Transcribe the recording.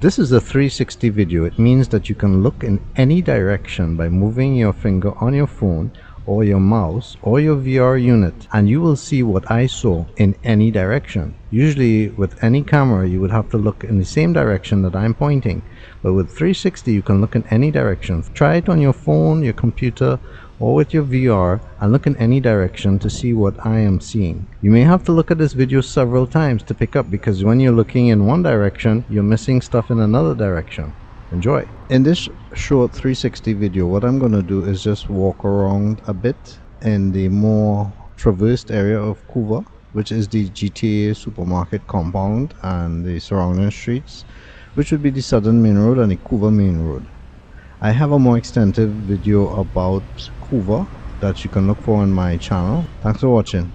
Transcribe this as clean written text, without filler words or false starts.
This is a 360 video. It means that you can look in any direction by moving your finger on your phone or your mouse or your VR unit, and you will see what I saw in any direction. Usually with any camera you would have to look in the same direction that I'm pointing, but with 360 you can look in any direction. Try it on your phone, your computer, or with your VR and look in any direction to see what I am seeing. You may have to look at this video several times to pick up, because when you're looking in one direction you're missing stuff in another direction. Enjoy. In this short 360 video, what I'm going to do is just walk around a bit in the more traversed area of Couva, which is the GTA supermarket compound and the surrounding streets, which would be the Southern Main Road and the Couva Main Road. I have a more extensive video about Couva that you can look for on my channel. Thanks for watching.